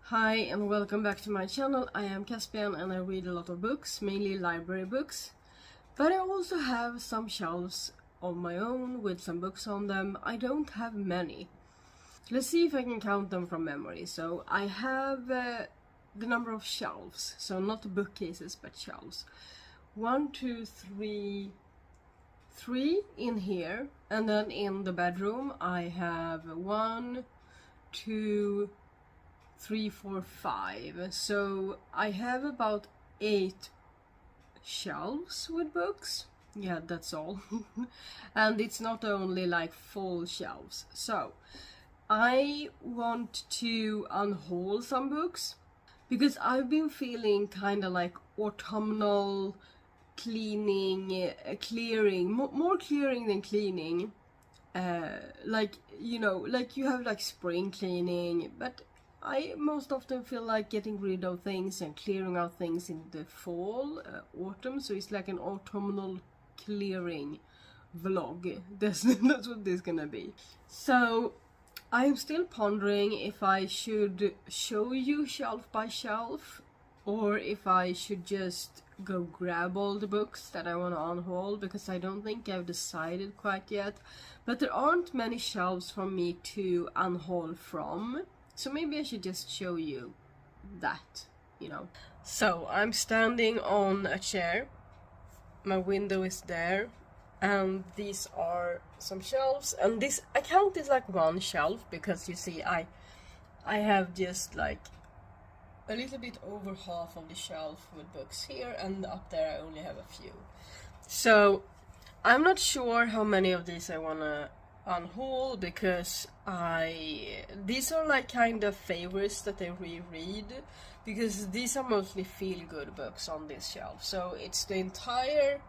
Hi and welcome back to my channel. I am Caspian and I read a lot of books, mainly library books. But I also have some shelves of my own with some books on them. I don't have many. Let's see if I can count them from memory. So I have the number of shelves. So not bookcases but shelves. 1, 2, 3, 3 in here. And then in the bedroom I have 1, 2, 3, 4, 5. So I have about 8 shelves with books. Yeah, that's all. And it's not only like full shelves. So I want to unhaul some books because I've been feeling kind of like autumnal cleaning, clearing, more clearing than cleaning. Like, you know, like you have like spring cleaning, but I most often feel like getting rid of things and clearing out things in the fall, autumn, so it's like an autumnal clearing vlog. That's what this is gonna be. So I'm still pondering if I should show you shelf by shelf or if I should just go grab all the books that I want to unhaul, because I don't think I've decided quite yet. But there aren't many shelves for me to unhaul from. So maybe I should just show you that, you know. So I'm standing on a chair, my window is there, and these are some shelves, and this, I count this like one shelf because you see I have just like a little bit over half of the shelf with books here, and up there I only have a few. So I'm not sure how many of these I wanna unhaul because these are like kind of favorites that I reread, because these are mostly feel-good books on this shelf. So it's the entire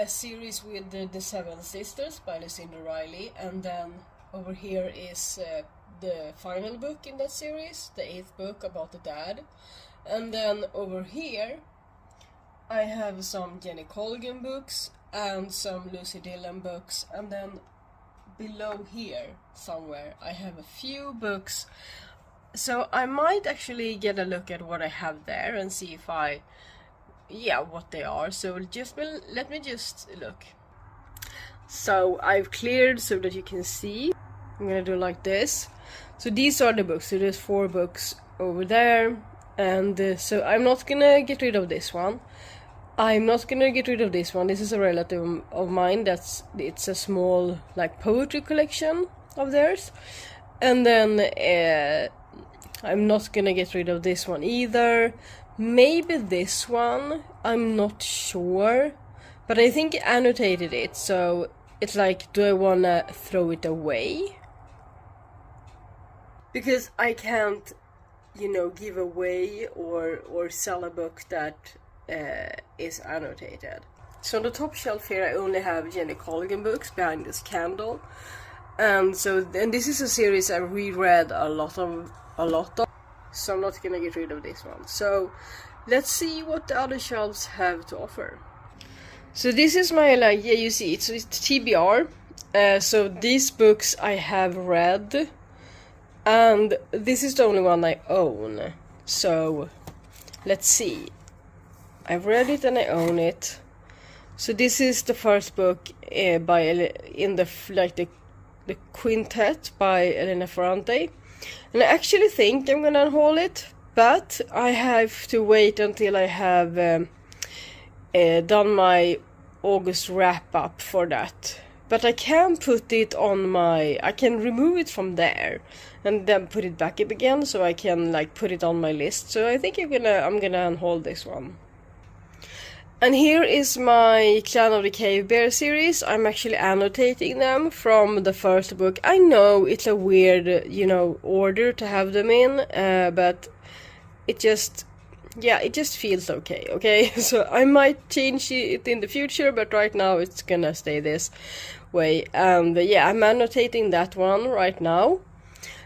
series with the Seven Sisters by Lucinda Riley, and then over here is the final book in that series, the 8th book about the dad. And then over here I have some Jenny Colgan books and some Lucy Dillon books, and then below here somewhere I have a few books. So I might actually get a look at what I have there and see if what they are. So let me just look. So I've cleared so that you can see. I'm gonna do like this. So these are the books. So there's 4 books over there, and so I'm not gonna get rid of this one. I'm not gonna get rid of this one. This is a relative of mine. It's a small like poetry collection of theirs. And then I'm not gonna get rid of this one either. Maybe this one, I'm not sure, but I think I annotated it, so it's like, do I wanna throw it away? Because I can't, you know, give away or sell a book that is annotated. So on the top shelf here I only have Jenny Colgan books, Behind This Candle, and this is a series I reread a lot of, so I'm not gonna get rid of this one. So let's see what the other shelves have to offer. So this is my, like, yeah, you see it's TBR. So these books I have read, and this is the only one I own. So let's see. I've read it and I own it. So this is the first book the quintet by Elena Ferrante, and I actually think I'm gonna unhaul it, but I have to wait until I have done my August wrap up for that. But I can put it on I can remove it from there and then put it back up again, so I can like put it on my list. So I think I'm gonna unhaul this one. And here is my Clan of the Cave Bear series. I'm actually annotating them from the first book. I know it's a weird, you know, order to have them in, but it just feels okay? So I might change it in the future, but right now it's gonna stay this way. And yeah, I'm annotating that one right now.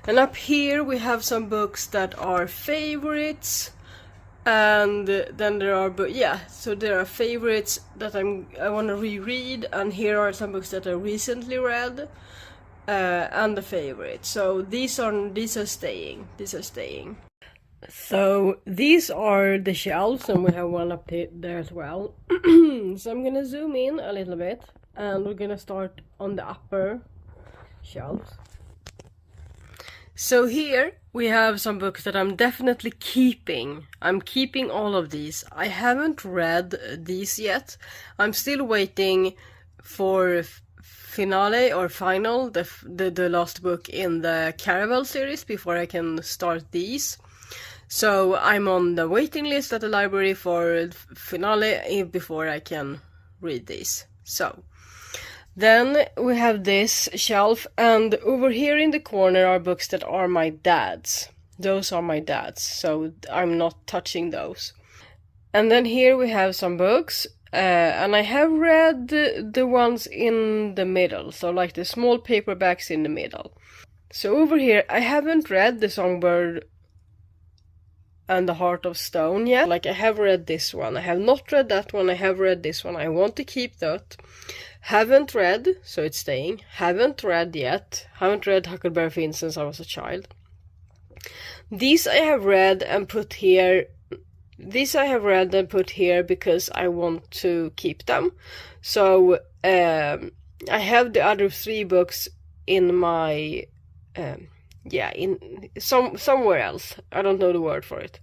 And up here we have some books that are favorites. And then there are so there are favorites that I want to reread, and here are some books that I recently read, and the favorites. So these are staying. So these are the shelves, and we have one up there as well. So I'm gonna zoom in a little bit, and we're gonna start on the upper shelves. So here we have some books that I'm definitely keeping. I'm keeping all of these. I haven't read these yet. I'm still waiting for finale or final, the last book in the Caravel series before I can start these. So I'm on the waiting list at the library for finale before I can read these. So then we have this shelf, and over here in the corner are books that are my dad's. Those are my dad's, so I'm not touching those. And then here we have some books, and I have read the ones in the middle, so like the small paperbacks in the middle. So over here I haven't read The Songbird and the Heart of Stone yet. Like, I have read this one, I have not read that one, I have read this one, I want to keep that. Haven't read, so it's staying. Haven't read yet. Haven't read Huckleberry Finn since I was a child. These I have read and put here. These I have read and put here because I want to keep them. So I have the other 3 books in my in somewhere else. I don't know the word for it.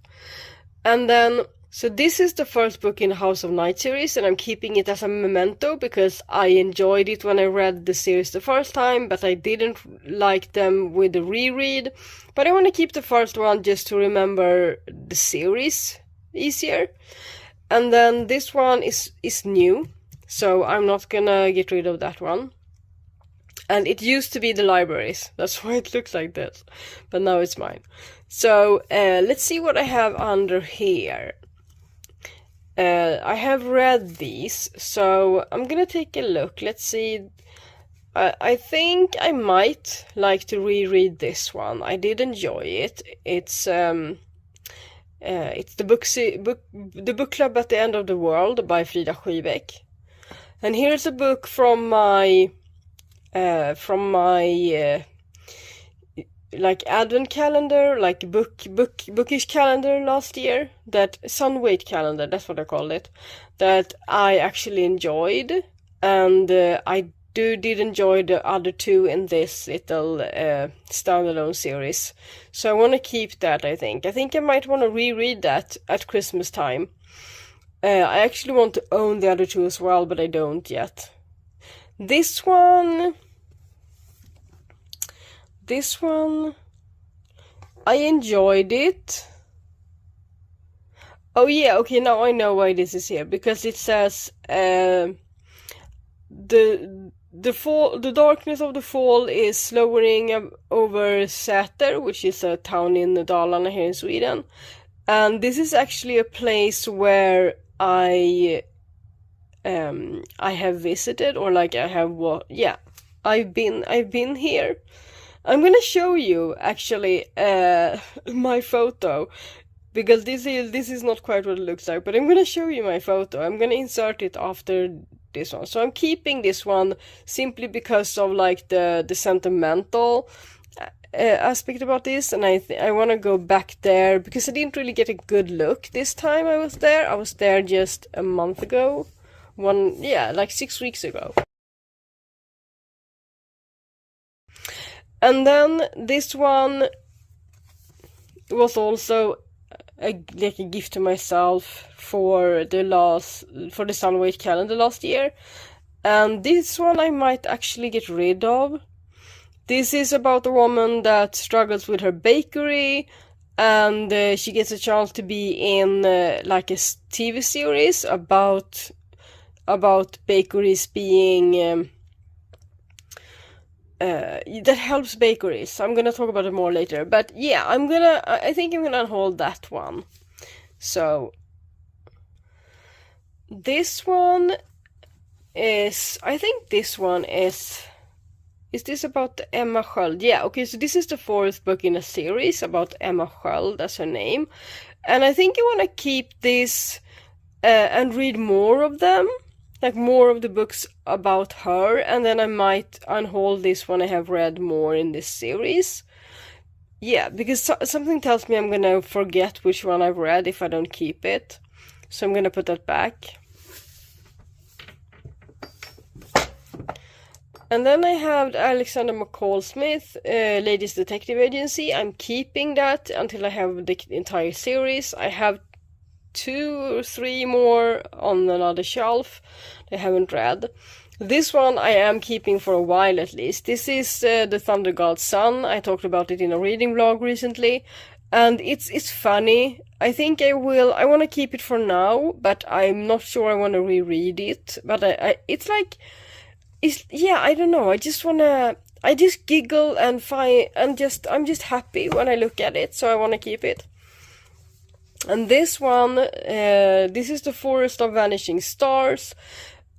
And then, so this is the first book in the House of Night series, and I'm keeping it as a memento because I enjoyed it when I read the series the first time, but I didn't like them with the reread. But I want to keep the first one just to remember the series easier. And then this one is new, so I'm not gonna get rid of that one. And it used to be the library's, that's why it looks like this, but now it's mine. So let's see what I have under here. I have read these, so I'm gonna take a look. Let's see. I think I might like to reread this one. I did enjoy it. It's the book club at the end of the world by Frida Skybeck. And here's a book from my like advent calendar, like bookish calendar last year, that Sunweight calendar, that's what I called it, that I actually enjoyed, and I did enjoy the other 2 in this little standalone series. So I want to keep that. I think I might want to reread that at Christmas time. I actually want to own the other 2 as well, but I don't yet. This one, I enjoyed it. Oh yeah, okay, now I know why this is here, because it says the darkness of the fall is lowering over Säter, which is a town in Dalarna here in Sweden. And this is actually a place where I have visited, or like I have I've been here. I'm gonna show you actually my photo, because this is not quite what it looks like, but I'm gonna show you my photo. I'm gonna insert it after this one. So I'm keeping this one simply because of like the sentimental aspect about this, and I want to go back there because I didn't really get a good look this time I was there. I was there just a month ago. Like 6 weeks ago. And then this one was also like a gift to myself for the Sunweight calendar last year. And this one I might actually get rid of. This is about a woman that struggles with her bakery, and she gets a chance to be in like a TV series about bakeries being that helps bakeries. I'm gonna talk about it more later, but yeah, I think I'm gonna hold that one. So this one is, I think this one is this about Emma Sköld? Yeah, okay, so this is the 4th book in a series about Emma Sköld, that's her name. And I think I want to keep this and read more of them, like more of the books about her, and then I might unhaul this when I have read more in this series. yeah, because something tells me I'm gonna forget which one I've read if I don't keep it. So I'm gonna put that back. And then I have Alexander McCall Smith, Ladies Detective Agency. I'm keeping that until I have the entire series. I have 2 or 3 more on another shelf I haven't read. This one I am keeping for a while at least. This is The Thunder God's Son. I talked about it in a reading vlog recently. And it's funny. I think I want to keep it for now, but I'm not sure I want to reread it. But it's like... yeah, I don't know. I just giggle and I'm just happy when I look at it, so I want to keep it. And this one, this is The Forest of Vanishing Stars,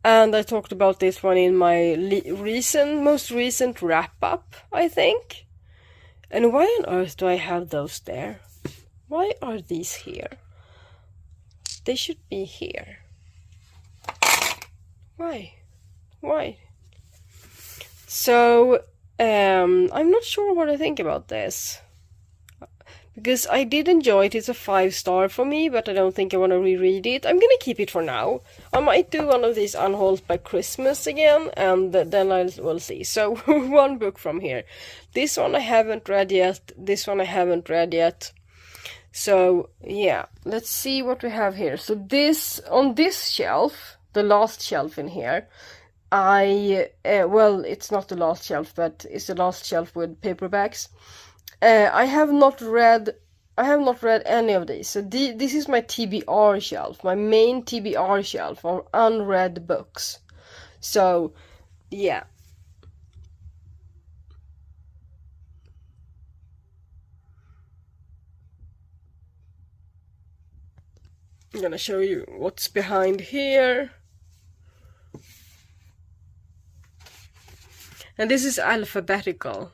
and I talked about this one in my most recent wrap-up, I think. And why on earth do I have those there? Why are these here? They should be here. Why? So, I'm not sure what I think about this. Because I did enjoy it. It's a 5-star for me, but I don't think I want to reread it. I'm gonna keep it for now. I might do one of these unhauls by Christmas again, and then we'll see. So, one book from here. This one I haven't read yet. This one I haven't read yet. So, yeah. Let's see what we have here. So on this shelf, the last shelf in here, well, it's not the last shelf, but it's the last shelf with paperbacks. I have not read any of these. So this is my TBR shelf, my main TBR shelf of unread books. So, yeah. I'm gonna show you what's behind here. And this is alphabetical.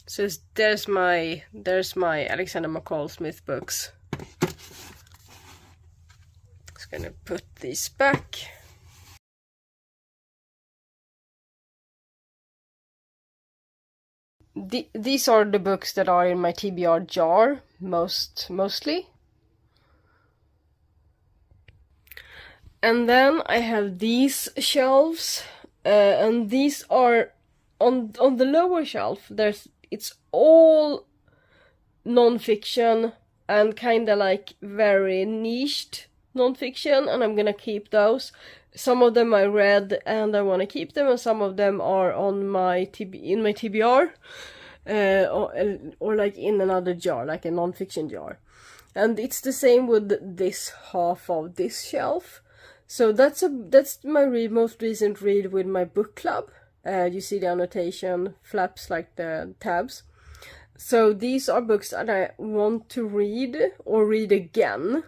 So there's my Alexander McCall Smith books. Just gonna put these back. These are the books that are in my TBR jar, mostly. And then I have these shelves, and these are on the lower shelf. It's all non-fiction and kinda like very niched non-fiction, and I'm gonna keep those. Some of them I read and I want to keep them, and some of them are on my TBR, or like in another jar, like a non-fiction jar. And it's the same with this half of this shelf. So that's my most recent read with my book club. You see the annotation flaps like the tabs. So these are books that I want to read or read again.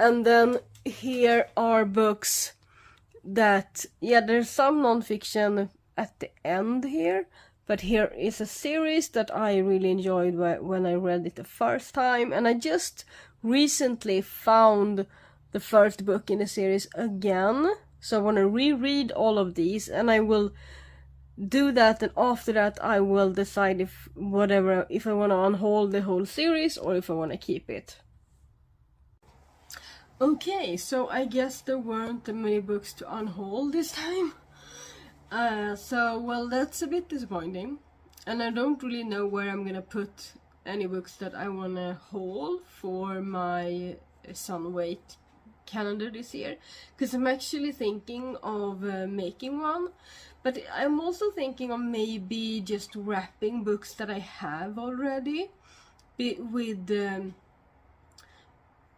And then here are books that, yeah, there's some non-fiction at the end here. But here is a series that I really enjoyed when I read it the first time. And I just recently found the first book in the series again. So I want to reread all of these, and I will do that, and after that I will decide if I want to unhaul the whole series or if I want to keep it. Okay, so I guess there weren't many books to unhaul this time. So, well, that's a bit disappointing. And I don't really know where I'm gonna put any books that I wanna haul for my Sunweight calendar this year. Because I'm actually thinking of making one. But I'm also thinking of maybe just wrapping books that I have already. With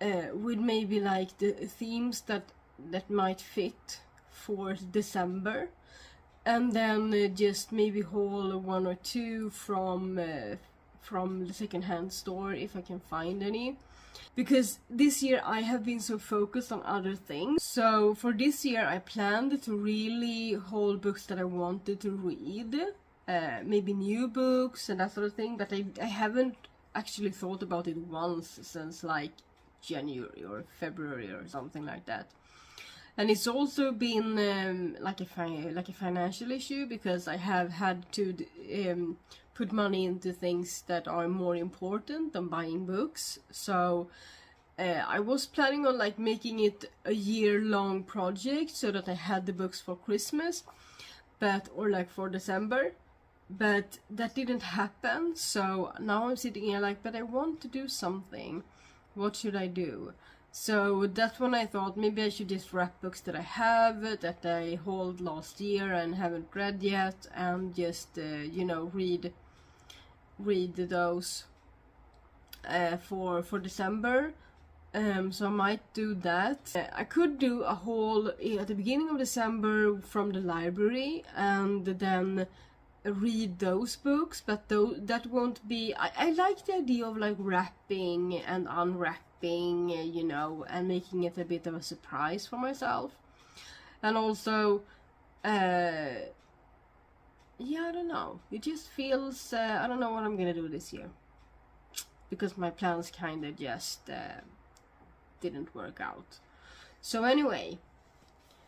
maybe like the themes that might fit for December. And then just maybe haul 1 or 2 from the secondhand store if I can find any. Because this year I have been so focused on other things. So for this year I planned to really haul books that I wanted to read. Maybe new books and that sort of thing. But I haven't actually thought about it once since like January or February or something like that. And it's also been like a financial issue, because I have had to put money into things that are more important than buying books. So I was planning on like making it a year-long project so that I had the books for Christmas, or like for December, but that didn't happen. So now I'm sitting here like, but I want to do something. What should I do? So that's when I thought maybe I should just wrap books that I have, that I hauled last year and haven't read yet, and just you know, read those for December. So I might do that. I could do a haul at the beginning of December from the library and then read those books, but that won't be... I like the idea of like wrapping and unwrapping, you know, and making it a bit of a surprise for myself. And also, yeah, I don't know. It just feels... I don't know what I'm gonna do this year, because my plans kind of just didn't work out. So anyway,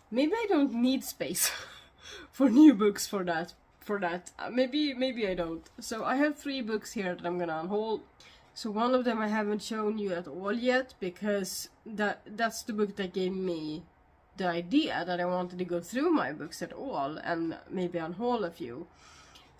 maybe I don't need space for new books for that. Maybe I don't. So I have 3 books here that I'm gonna unhaul. So one of them I haven't shown you at all yet, because that's the book that gave me the idea that I wanted to go through my books at all and maybe unhaul a few.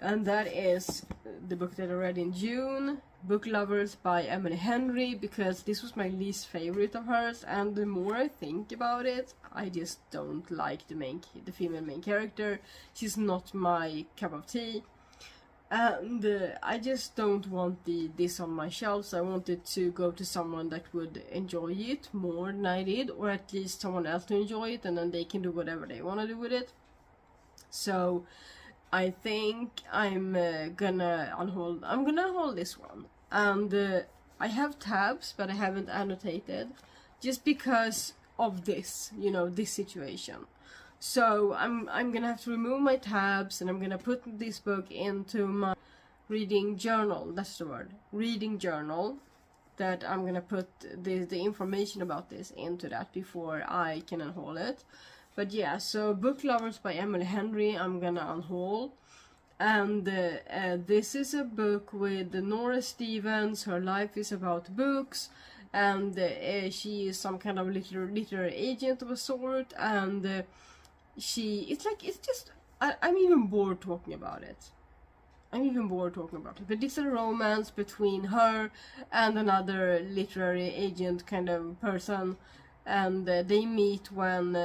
And that is the book that I read in June, Book Lovers by Emily Henry, because this was my least favorite of hers, and the more I think about it, I just don't like the female main character. She's not my cup of tea, and I just don't want this on my shelves. I wanted to go to someone that would enjoy it more than I did, or at least someone else to enjoy it, and then they can do whatever they want to do with it. So I think I'm gonna unhaul this one, and I have tabs, but I haven't annotated, just because of this, you know, this situation. So I'm gonna have to remove my tabs, and I'm gonna put this book into my reading journal. That's the word, reading journal. That I'm gonna put the information about this into that before I can unhaul it. But yeah, so Book Lovers by Emily Henry I'm gonna unhaul. And this is a book with Nora Stevens. Her life is about books, and she is some kind of literary agent of a sort, and I'm even bored talking about it. But it's a romance between her and another literary agent kind of person. And they meet when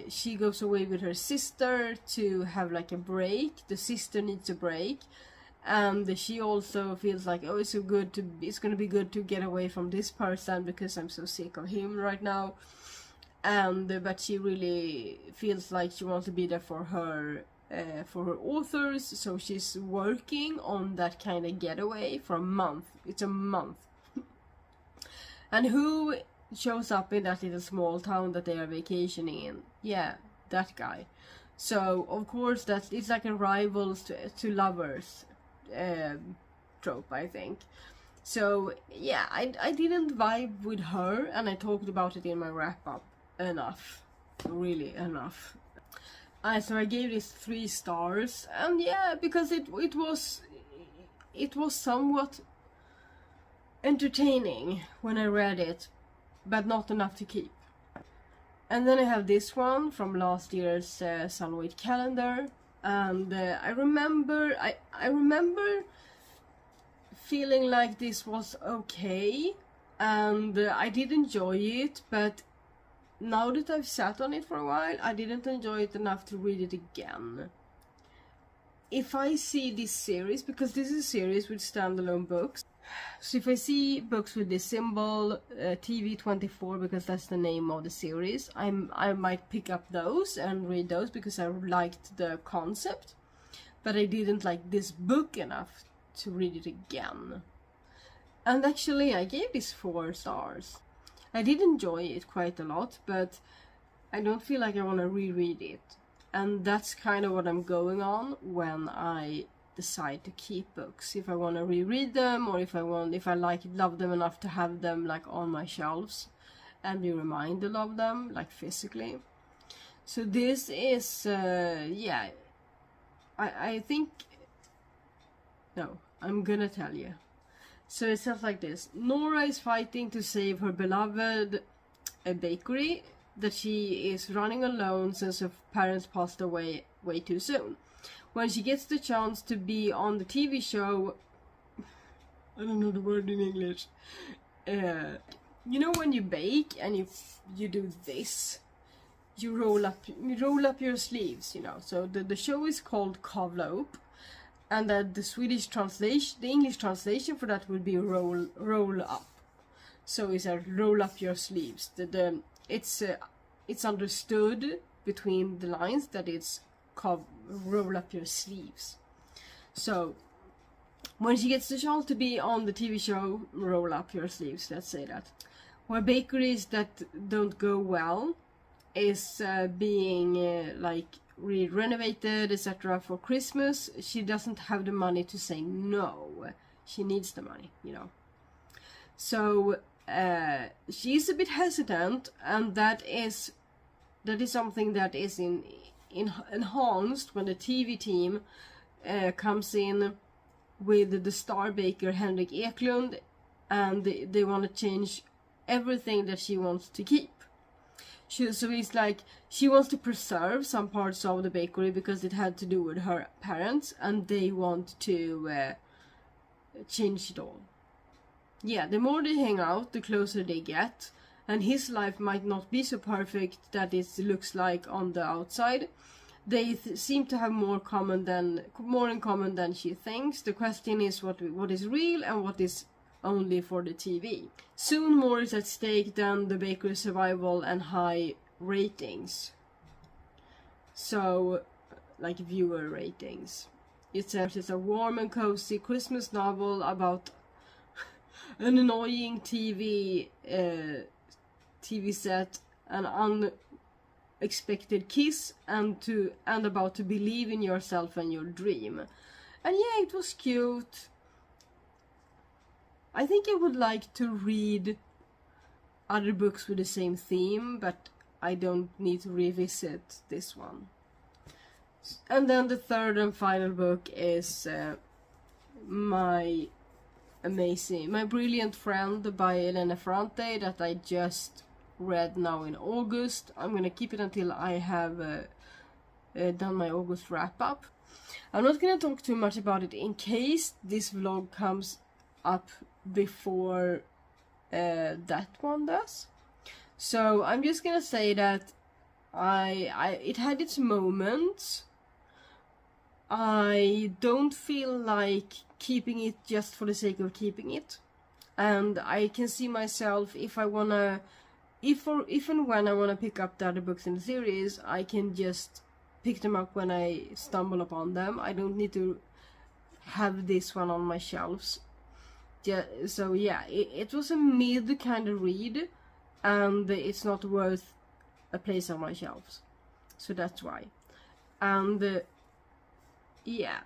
she goes away with her sister to have like a break. The sister needs a break, and she also feels like, oh, it's gonna be good to get away from this person because I'm so sick of him right now. And but she really feels like she wants to be there for her authors, so she's working on that kind of getaway for a month. It's a month. And who shows up in that little small town that they are vacationing in? Yeah, that guy. So of course it's like a rivals to lovers trope, I think. So yeah, I didn't vibe with her, and I talked about it in my wrap up enough, really enough. So I gave this 3 stars, and yeah, because it was somewhat entertaining when I read it, but not enough to keep. And then I have this one from last year's Sunweight calendar, and I remember feeling like this was okay, and I did enjoy it, but now that I've sat on it for a while, I didn't enjoy it enough to read it again. If I see this series, because this is a series with standalone books, so if I see books with this symbol, TV24, because that's the name of the series, I might pick up those and read those because I liked the concept, but I didn't like this book enough to read it again. And actually I gave this 4 stars. I did enjoy it quite a lot, but I don't feel like I want to reread it. And that's kind of what I'm going on when I decide to keep books. If I want to reread them, or if I love them enough to have them like on my shelves and be reminded of them, like physically. So this is yeah, I think No, I'm gonna tell you. So it says like this. Nora is fighting to save her beloved bakery that she is running alone since her parents passed away way too soon. When she gets the chance to be on the TV show, I don't know the word in English. You know when you bake and you do this, you roll up your sleeves, you know. So the show is called Kavla upp, and that the English translation for that would be roll up. So it's a roll up your sleeves. It's understood between the lines that it's roll up your sleeves. So when she gets the chance to be on the TV show, roll up your sleeves, let's say that. Where bakeries that don't go well is being like renovated, etc. for Christmas, she doesn't have the money to say no. She needs the money, you know. So she's a bit hesitant, and that is something that is enhanced when the TV team comes in with the star baker Henrik Eklund, and they want to change everything that she wants to keep. So it's like she wants to preserve some parts of the bakery because it had to do with her parents, and they want to change it all. Yeah, the more they hang out, the closer they get, and his life might not be so perfect that it looks like on the outside. They seem to have more in common than she thinks. The question is what is real and what is only for the TV. Soon more is at stake than the bakery's survival and high ratings. So, like viewer ratings. It's a warm and cozy Christmas novel about an annoying TV set, an unexpected kiss, and about to believe in yourself and your dream. And yeah, it was cute. I think I would like to read other books with the same theme, but I don't need to revisit this one. And then the third and final book is My Brilliant Friend by Elena Ferrante that I just read now in August. I'm gonna keep it until I have done my August wrap up. I'm not gonna talk too much about it in case this vlog comes up before that one does. So I'm just gonna say that it had its moments. I don't feel like keeping it just for the sake of keeping it, and I can see myself if and when I wanna pick up the other books in the series, I can just pick them up when I stumble upon them. I don't need to have this one on my shelves. Yeah, so yeah, it was a mid kind of read, and it's not worth a place on my shelves, so that's why. And yeah,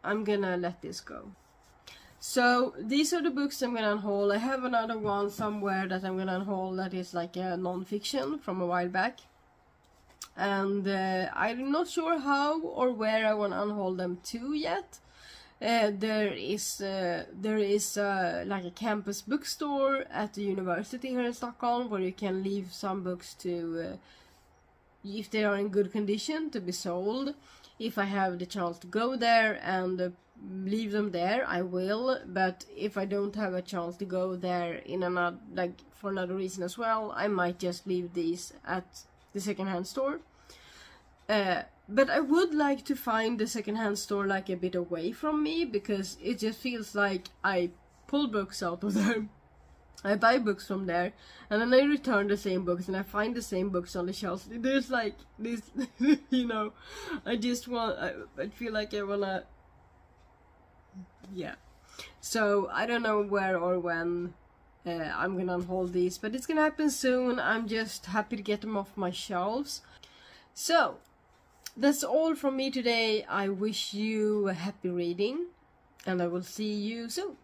I'm gonna let this go. So these are the books I'm gonna unhaul. I have another one somewhere that I'm gonna unhaul that is like a non-fiction from a while back, and I'm not sure how or where I want to unhaul them to yet. There is like a campus bookstore at the university here in Stockholm where you can leave some books to, if they are in good condition, to be sold. If I have the chance to go there and leave them there, I will. But if I don't have a chance to go there in another, like for another reason as well, I might just leave these at the secondhand store. But I would like to find the secondhand store like a bit away from me, because it just feels like I pull books out of there, I buy books from there, and then I return the same books, and I find the same books on the shelves. There's like this, you know, I feel like I wanna, yeah. So I don't know where or when I'm gonna unhaul these, but it's gonna happen soon. I'm just happy to get them off my shelves. So that's all from me today. I wish you a happy reading, and I will see you soon.